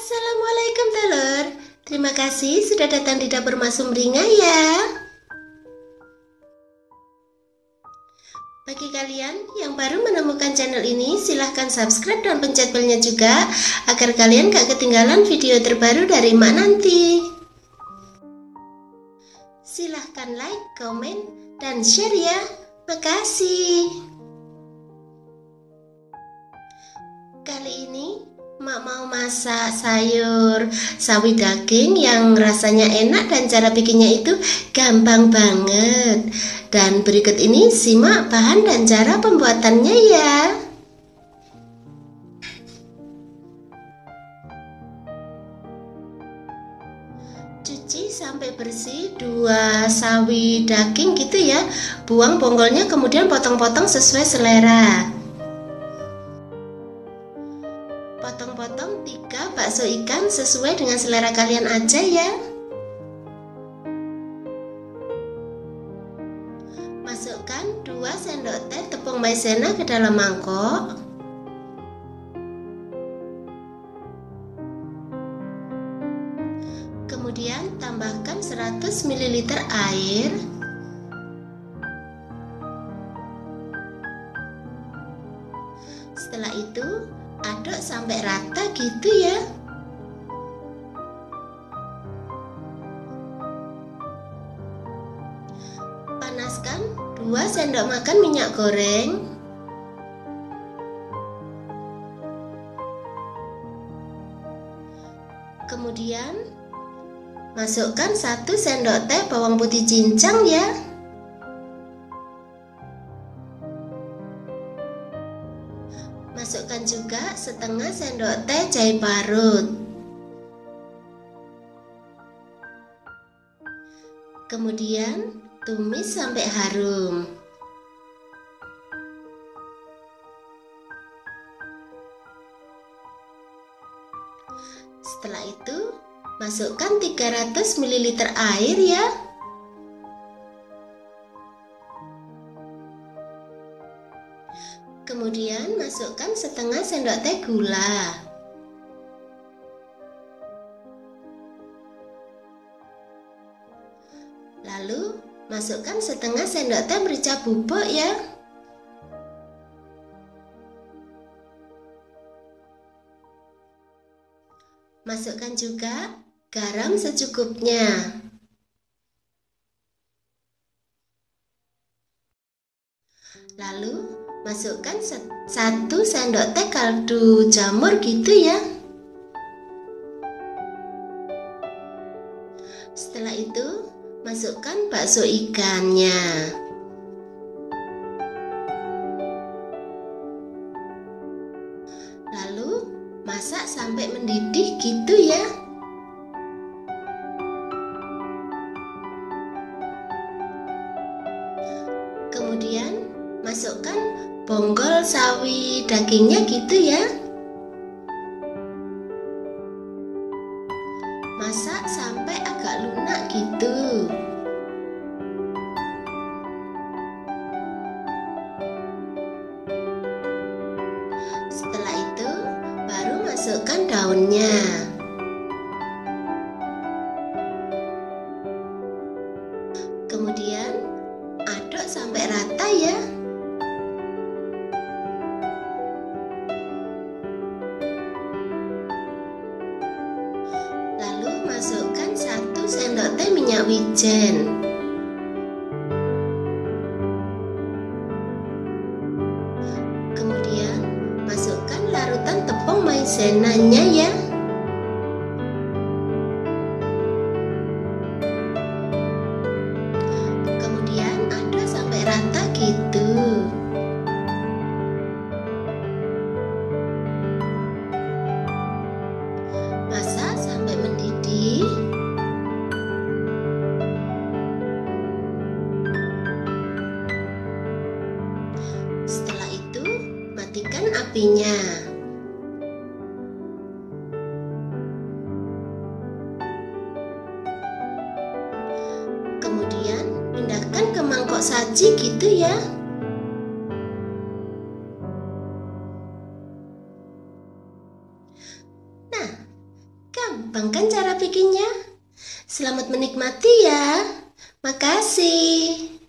Assalamualaikum telur. Terima kasih sudah datang di dapur Mas Sumringah ya. Bagi kalian yang baru menemukan channel ini, silahkan subscribe dan pencet belnya juga agar kalian gak ketinggalan video terbaru dari Mak nanti. Silahkan like, komen, dan share ya. Makasih. Kali ini Mak mau masak sayur sawi daging yang rasanya enak dan cara bikinnya itu gampang banget. Dan berikut ini simak bahan dan cara pembuatannya ya. Cuci sampai bersih 2 sawi daging gitu ya. Buang bonggolnya kemudian potong-potong sesuai selera. Potong-potong 3 bakso ikan sesuai dengan selera kalian aja ya. Masukkan 2 sendok teh tepung maizena ke dalam mangkok. Kemudian tambahkan 100 ml air. Setelah itu aduk sampai rata gitu ya. Panaskan 2 sendok makan minyak goreng. Kemudian masukkan 1 sendok teh bawang putih cincang ya. Masukkan juga setengah sendok teh jahe parut. Kemudian tumis sampai harum. Setelah itu masukkan 300 ml air ya. Kemudian masukkan setengah sendok teh gula. Lalu masukkan setengah sendok teh merica bubuk ya. Masukkan juga garam secukupnya. Lalu masukkan 1 sendok teh kaldu jamur gitu ya. Setelah itu masukkan bakso ikannya. Lalu masak sampai mendidih gitu ya. Kemudian masukkan bonggol sawi dagingnya gitu ya. Masak sampai agak lunak gitu. Setelah itu baru masukkan daunnya. Kemudian aduk sampai rata ya. Lalu masukkan 1 sendok teh minyak wijen. Kemudian masukkan larutan tepung maizenanya ya. Kemudian aduk sampai rata gitu. Masak sampai mendidih. Setelah itu matikan apinya. Kemudian pindahkan ke mangkok saji gitu ya. gampang kan cara bikinnya? Selamat menikmati ya. Makasih.